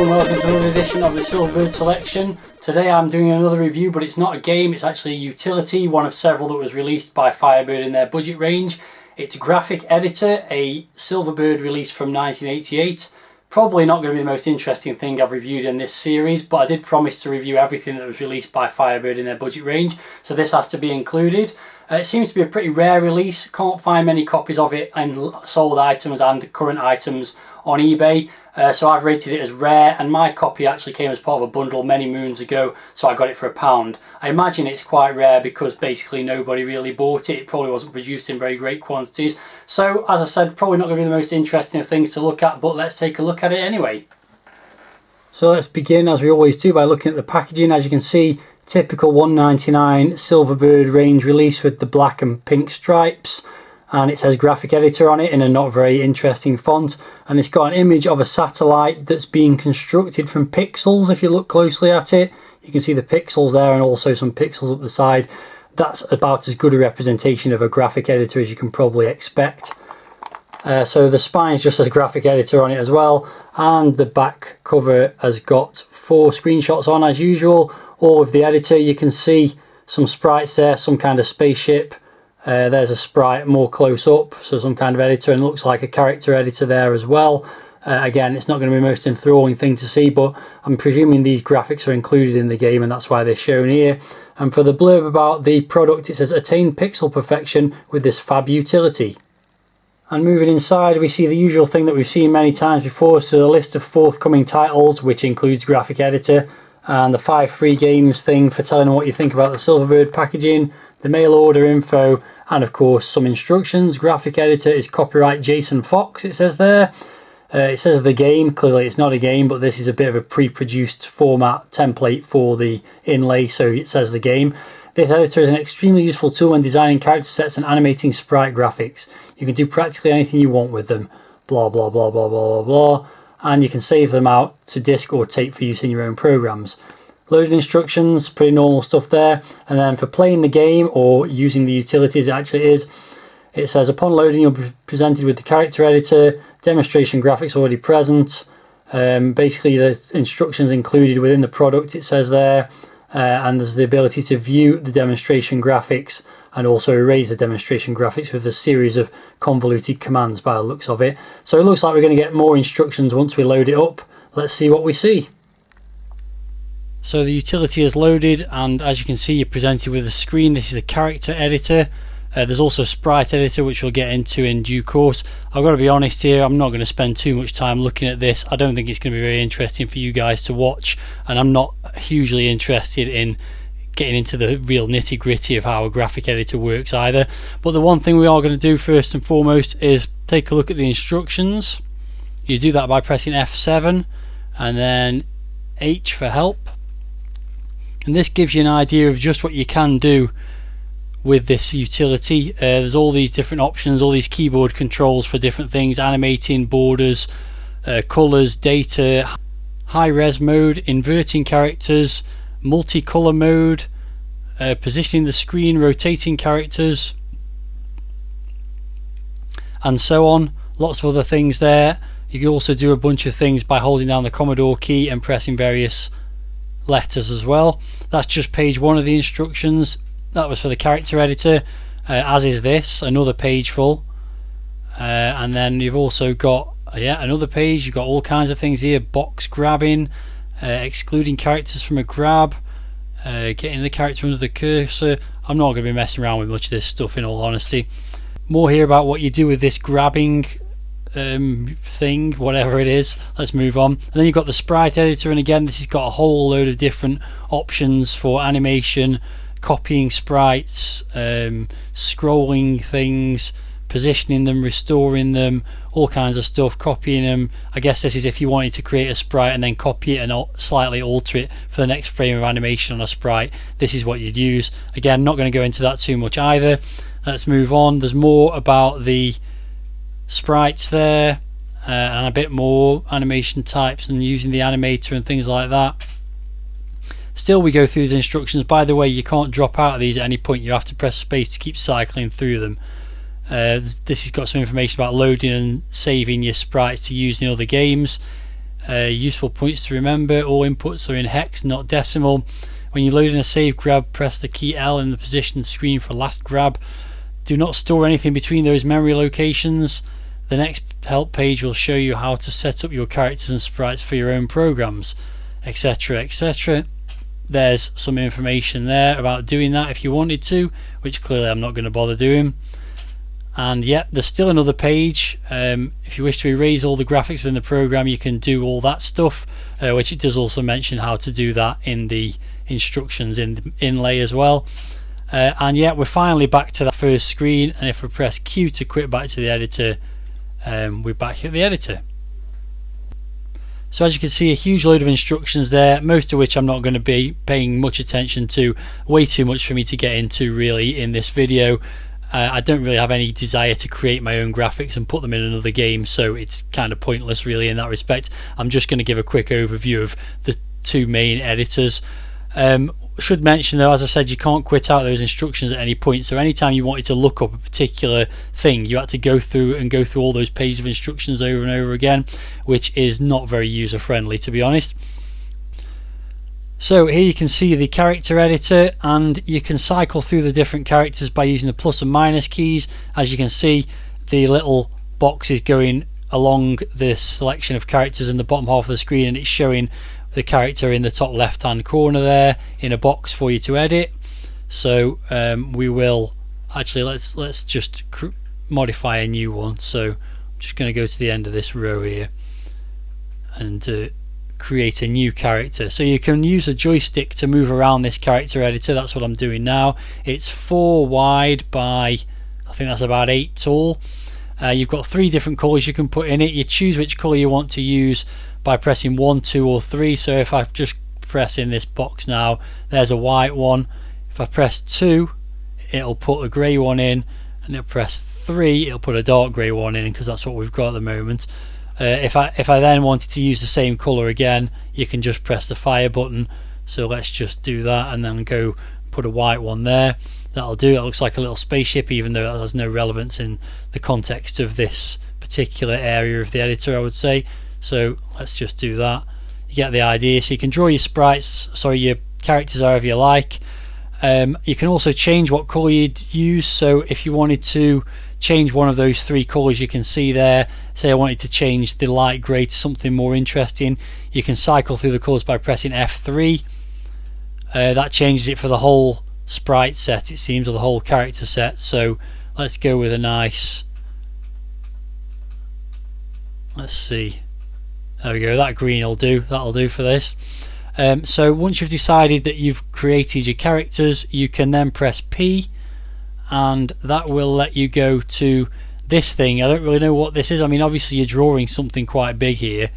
and welcome to another edition of the Silverbird Selection. Today I'm doing another review, but it's not a game, it's actually a utility, one of several that was released by Firebird in their budget range. It's a graphic editor, a Silverbird release from 1988. Probably not going to be the most interesting thing I've reviewed in this series, but I did promise to review everything that was released by Firebird in their budget range, so this has to be included. It seems to be a pretty rare release, can't find many copies of it in sold items and current items on eBay. So I've rated it as rare, and my copy actually came as part of a bundle many moons ago, so I got it for £1. I imagine it's quite rare because basically nobody really bought it. It probably wasn't produced in very great quantities. So as I said, probably not going to be the most interesting of things to look at, but let's take a look at it anyway. So let's begin, as we always do, by looking at the packaging. As you can see, typical $1.99 Silverbird range release with the black and pink stripes. And it says graphic editor on it in a not very interesting font, and it's got an image of a satellite that's being constructed from pixels. If you look closely at it, you can see the pixels there and also some pixels up the side. That's about as good a representation of a graphic editor as you can probably expect. So the spine just says graphic editor on it as well, and the back cover has got 4 screenshots on as usual, all of the editor. You can see some sprites there, some kind of spaceship. There's a sprite more close up, so some kind of editor, and looks like a character editor there as well. Again, it's not going to be the most enthralling thing to see, but I'm presuming these graphics are included in the game and that's why they're shown here. And for the blurb about the product, it says attain pixel perfection with this fab utility. And moving inside, we see the usual thing that we've seen many times before, so the list of forthcoming titles, which includes graphic editor, and the 5 free games thing for telling them what you think about the Silverbird packaging, the mail order info, and of course some instructions. Graphic editor is copyright Jason Fox, it says there. It says the game, clearly it's not a game, but this is a bit of a pre-produced format template for the inlay, so it says the game. This editor is an extremely useful tool when designing character sets and animating sprite graphics. You can do practically anything you want with them. Blah blah blah blah blah blah blah. And you can save them out to disk or tape for use in your own programs. Loading instructions, pretty normal stuff there. And then for playing the game or using the utilities, it actually is. It says upon loading you'll be presented with the character editor, demonstration graphics already present. Basically the instructions included within the product, it says there. And there's the ability to view the demonstration graphics and also erase the demonstration graphics with a series of convoluted commands by the looks of it. So it looks like we're going to get more instructions once we load it up. Let's see what we see. So the utility is loaded, and as you can see you're presented with a screen. This is the character editor. There's also a sprite editor, which we'll get into in due course. I've got to be honest here, I'm not going to spend too much time looking at this. I don't think it's going to be very interesting for you guys to watch, and I'm not hugely interested in getting into the real nitty gritty of how a graphic editor works either. But the one thing we are going to do first and foremost is take a look at the instructions. You do that by pressing F7 and then H for help. And this gives you an idea of just what you can do with this utility. There's all these different options, all these keyboard controls for different things: animating, borders, colors, data, high res mode, inverting characters, multicolor mode, positioning the screen, rotating characters, and so on. Lots of other things there. You can also do a bunch of things by holding down the Commodore key and pressing various letters as well. That's just page 1 of the instructions. That was for the character editor, as is this, another page full. And then you've also got another page. You've got all kinds of things here: box grabbing, excluding characters from a grab, getting the character under the cursor. I'm not going to be messing around with much of this stuff, in all honesty. More here about what you do with this grabbing thing, whatever it is. Let's move on. And then you've got the sprite editor, and again this has got a whole load of different options for animation, copying sprites, scrolling things, positioning them, restoring them, all kinds of stuff, copying them. I guess this is if you wanted to create a sprite and then copy it and slightly alter it for the next frame of animation on a sprite. This is what you'd use. Again, not going to go into that too much either. Let's move on. There's more about the sprites there, and a bit more animation types and using the animator and things like that. Still, we go through the instructions. By the way, you can't drop out of these at any point. You have to press space to keep cycling through them. This has got some information about loading and saving your sprites to use in other games. Useful points to remember: all inputs are in hex, not decimal. When you load in a save grab, press the key L in the position screen for last grab. Do not store anything between those memory locations. The next help page will show you how to set up your characters and sprites for your own programs, etc, etc. There's some information there about doing that if you wanted to, which clearly I'm not going to bother doing. And yet there's still another page. If you wish to erase all the graphics within the program, you can do all that stuff, which it does also mention how to do that in the instructions in the inlay as well. And yet we're finally back to that first screen, and if we press Q to quit back to the editor, we're back at the editor. So as you can see, a huge load of instructions there, most of which I'm not going to be paying much attention to, way too much for me to get into really in this video. I don't really have any desire to create my own graphics and put them in another game, so it's kind of pointless really in that respect. I'm just going to give a quick overview of the two main editors. Should mention though, as I said, you can't quit out those instructions at any point, so anytime you wanted to look up a particular thing, you had to go through all those pages of instructions over and over again, which is not very user friendly, to be honest. So here you can see the character editor, and you can cycle through the different characters by using the plus and minus keys. As you can see, the little box is going along this selection of characters in the bottom half of the screen, and it's showing the character in the top left hand corner there in a box for you to edit. So we will actually let's just modify a new one. So I'm just going to go to the end of this row here and create a new character. So you can use a joystick to move around this character editor. That's what I'm doing now. It's 4 wide by, I think that's about 8 tall. You've got 3 different colours you can put in it. You choose which colour you want to use by pressing 1, 2 or 3. So if I just press in this box now, there's a white one. If I press 2, it'll put a grey one in, and if I press 3, it'll put a dark grey one in, because that's what we've got at the moment. If I then wanted to use the same colour again, you can just press the fire button. So let's just do that and then go put a white one there. That'll do. It looks like a little spaceship, even though it has no relevance in the context of this particular area of the editor, I would say. So let's just do that. You get the idea. So you can draw your sprites, sorry, your characters however you like. You can also change what colour you'd use. So if you wanted to change one of those 3 colours you can see there, say I wanted to change the light grey to something more interesting, you can cycle through the colours by pressing F3. That changes it for the whole sprite set, it seems, or the whole character set. So let's go with a nice, let's see, there we go, that green will do, that'll do for this. So once you've decided that you've created your characters, you can then press P, and that will let you go to this thing. I don't really know what this is. I mean, obviously you're drawing something quite big here.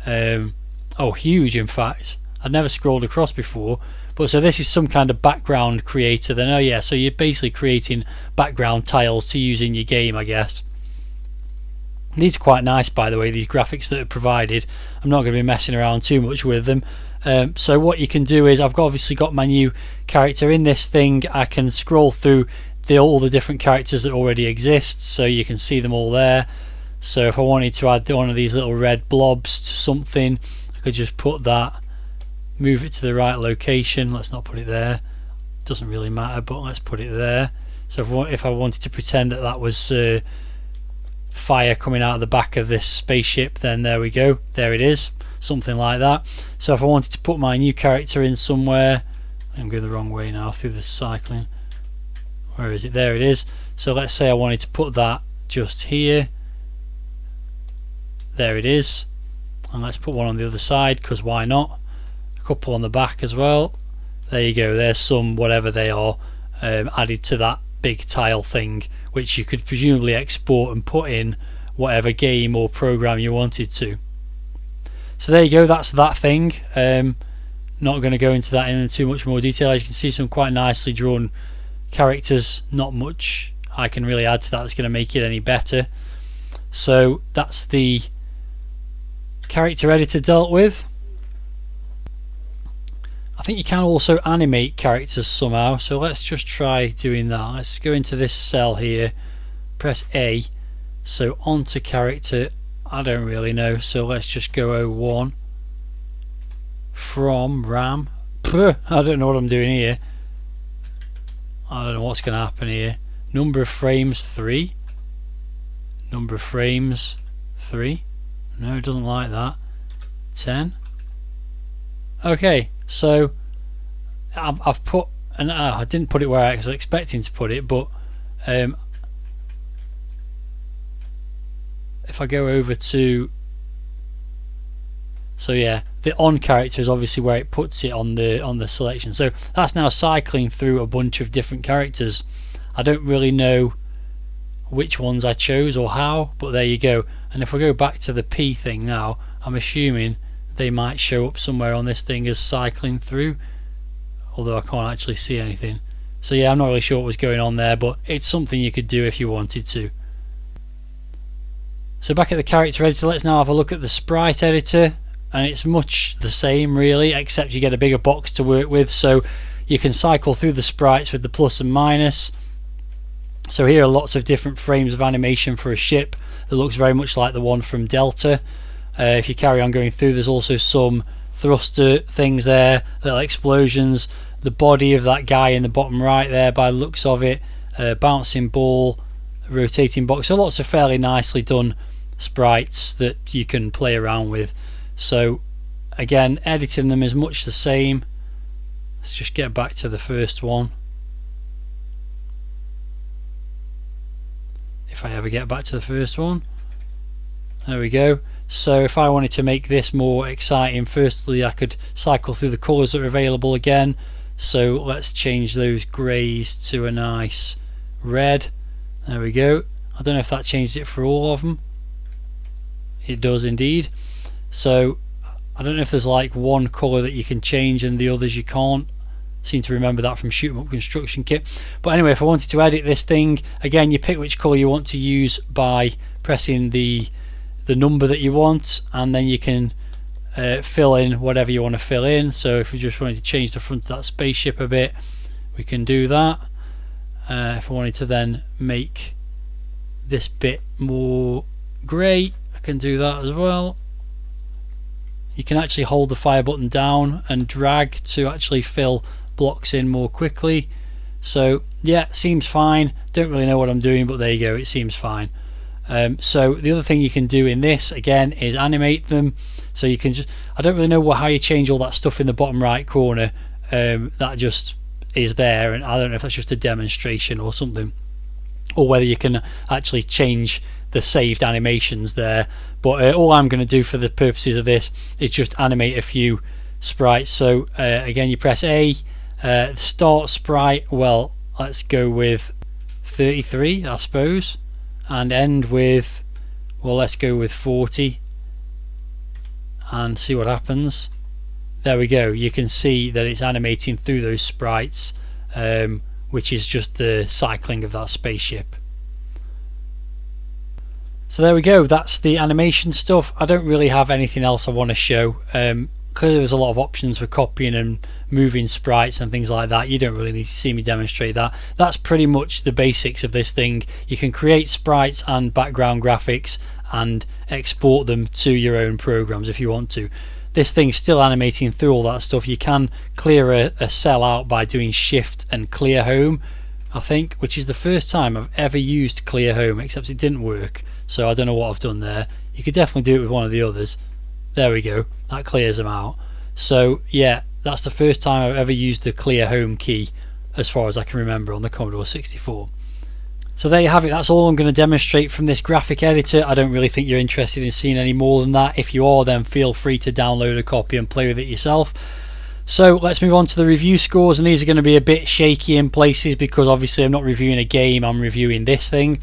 Oh, huge in fact. I've never scrolled across before. But so this is some kind of background creator then. Oh yeah, so you're basically creating background tiles to use in your game, I guess. These are quite nice, by the way, these graphics that are provided. I'm not going to be messing around too much with them. So what you can do is, I've obviously got my new character in this thing. I can scroll through all the different characters that already exist, so you can see them all there. So if I wanted to add one of these little red blobs to something, I could just put that, move it to the right location. Let's not put it there, doesn't really matter, but let's put it there. So if I wanted to pretend that that was fire coming out of the back of this spaceship, then there we go, there it is, something like that. So if I wanted to put my new character in somewhere, I'm going the wrong way now through the cycling, where is it, there it is. So let's say I wanted to put that just here, there it is, and let's put one on the other side, because why not, a couple on the back as well. There you go, there's some, whatever they are, added to that big tile thing, which you could presumably export and put in whatever game or program you wanted to. So there you go, that's that thing. Not going to go into that in too much more detail. As you can see, some quite nicely drawn characters, not much I can really add to that that's going to make it any better. So that's the character editor dealt with. I think you can also animate characters somehow, so let's just try doing that. Let's go into this cell here, press A, so onto character, I don't really know, so let's just go 01, from RAM. I don't know what I'm doing here. I don't know what's going to happen here. Number of frames 3. Number of frames 3. No, it doesn't like that. 10. Okay, so I've put, and I didn't put it where I was expecting to put it, but if I go over to, so yeah, the on character is obviously where it puts it on the selection. So that's now cycling through a bunch of different characters. I don't really know which ones I chose or how, but there you go. And if I go back to the P thing now, I'm assuming they might show up somewhere on this thing as cycling through, although I can't actually see anything. So yeah, I'm not really sure what was going on there, but it's something you could do if you wanted to. So back at the character editor, let's now have a look at the sprite editor, and it's much the same really, except you get a bigger box to work with, so you can cycle through the sprites with the plus and minus. So here are lots of different frames of animation for a ship that looks very much like the one from Delta. If you carry on going through, there's also some thruster things there, little explosions, the body of that guy in the bottom right there by the looks of it, bouncing ball, rotating box. So lots of fairly nicely done sprites that you can play around with. So again, editing them is much the same. Let's just get back to the first one. If I ever get back to the first one. There we go. So if I wanted to make this more exciting, firstly I could cycle through the colours that are available again. So let's change those greys to a nice red. There we go. I don't know if that changed it for all of them. It does indeed. So I don't know if there's like one colour that you can change and the others you can't. I seem to remember that from Shoot 'em Up Construction Kit. But anyway, if I wanted to edit this thing, again you pick which colour you want to use by pressing the number that you want, and then you can fill in whatever you want to fill in. So if we just wanted to change the front of that spaceship a bit, we can do that. If I wanted to then make this bit more grey, I can do that as well. You can actually hold the fire button down and drag to actually fill blocks in more quickly. So yeah, seems fine. Don't really know what I'm doing, but there you go, it seems fine. So the other thing you can do in this again is animate them. So you can just, I don't really know how you change all that stuff in the bottom right corner. That just is there, and I don't know if that's just a demonstration or something, or whether you can actually change the saved animations there. But all I'm going to do for the purposes of this is just animate a few sprites. So again, you press A, start sprite, well let's go with 33 I suppose, and end with, well let's go with 40 and see what happens. There we go, you can see that it's animating through those sprites, which is just the cycling of that spaceship. So there we go, that's the animation stuff. I don't really have anything else I want to show. Clearly there's a lot of options for copying and moving sprites and things like that. You don't really need to see me demonstrate that. That's pretty much the basics of this thing. You can create sprites and background graphics and export them to your own programs if you want to. This thing's still animating through all that stuff. You can clear a cell out by doing Shift and Clear Home, I think, which is the first time I've ever used Clear Home, except it didn't work. So I don't know what I've done there. You could definitely do it with one of the others. There we go, that clears them out. So yeah, that's the first time I've ever used the Clear Home key as far as I can remember on the Commodore 64. So there you have it, that's all I'm going to demonstrate from this graphic editor. I don't really think you're interested in seeing any more than that. If you are, then feel free to download a copy and play with it yourself. So let's move on to the review scores, and these are going to be a bit shaky in places because obviously I'm not reviewing a game, I'm reviewing this thing.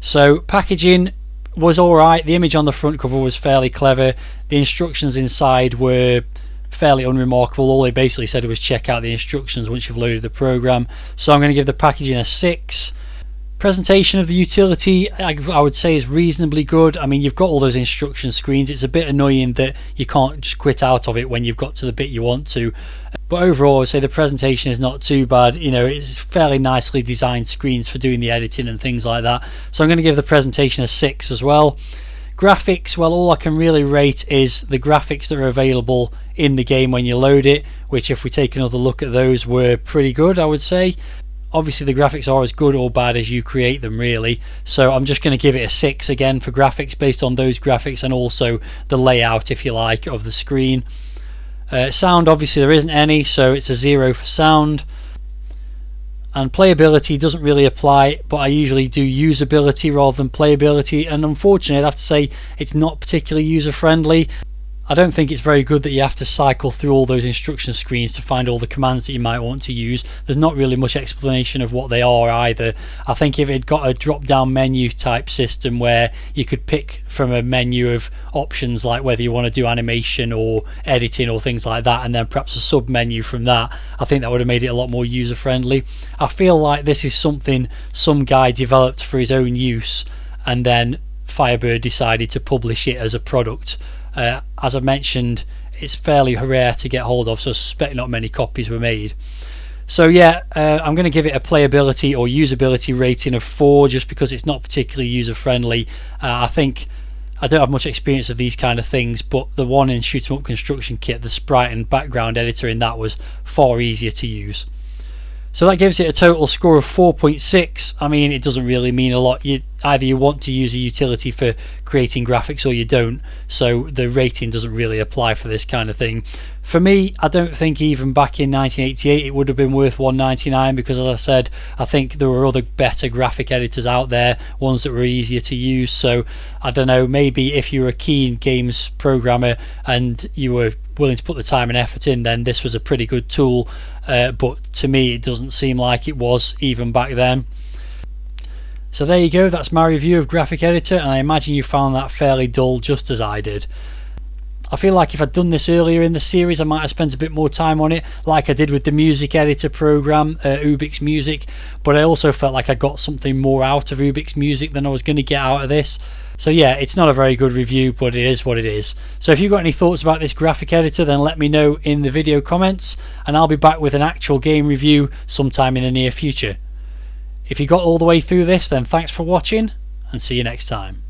So packaging was alright, the image on the front cover was fairly clever, the instructions inside were fairly unremarkable. All they basically said was check out the instructions once you've loaded the program. So I'm going to give the packaging a 6. Presentation of the utility I would say is reasonably good. I mean, you've got all those instruction screens. It's a bit annoying that you can't just quit out of it when you've got to the bit you want to, but overall I would say the presentation is not too bad. You know, it's fairly nicely designed screens for doing the editing and things like that. So I'm going to give the presentation a 6 as well. Graphics, well, all I can really rate is the graphics that are available in the game when you load it, which if we take another look at those were pretty good, I would say. Obviously the graphics are as good or bad as you create them really, so I'm just going to give it a 6 again for graphics based on those graphics and also the layout, if you like, of the screen. Sound, obviously there isn't any, so it's a 0 for sound. And playability doesn't really apply, but I usually do usability rather than playability, and unfortunately I'd have to say it's not particularly user friendly. I don't think it's very good that you have to cycle through all those instruction screens to find all the commands that you might want to use. There's not really much explanation of what they are either. I think if it got a drop down menu type system where you could pick from a menu of options, like whether you want to do animation or editing or things like that, and then perhaps a sub menu from that, I think that would have made it a lot more user friendly. I feel like this is something some guy developed for his own use and then Firebird decided to publish it as a product. As I mentioned, it's fairly rare to get hold of, so I suspect not many copies were made. So yeah, I'm going to give it a playability or usability rating of 4 just because it's not particularly user friendly. I think I don't have much experience of these kind of things, but the one in Shoot 'em Up Construction Kit, the sprite and background editor in that was far easier to use. So that gives it a total score of 4.6. I mean, it doesn't really mean a lot. Either you want to use a utility for creating graphics or you don't, so the rating doesn't really apply for this kind of thing. For me, I don't think even back in 1988 it would have been worth $1.99 because, as I said, I think there were other better graphic editors out there, ones that were easier to use. So I don't know, maybe if you were a keen games programmer and you were willing to put the time and effort in, then this was a pretty good tool, but to me it doesn't seem like it was even back then. So there you go, that's my review of Graphic Editor, and I imagine you found that fairly dull just as I did. I feel like if I'd done this earlier in the series I might have spent a bit more time on it, like I did with the music editor program, Ubix Music, but I also felt like I got something more out of Ubix Music than I was going to get out of this. So yeah, it's not a very good review, but it is what it is. So if you've got any thoughts about this graphic editor, then let me know in the video comments, and I'll be back with an actual game review sometime in the near future. If you got all the way through this, then thanks for watching, and see you next time.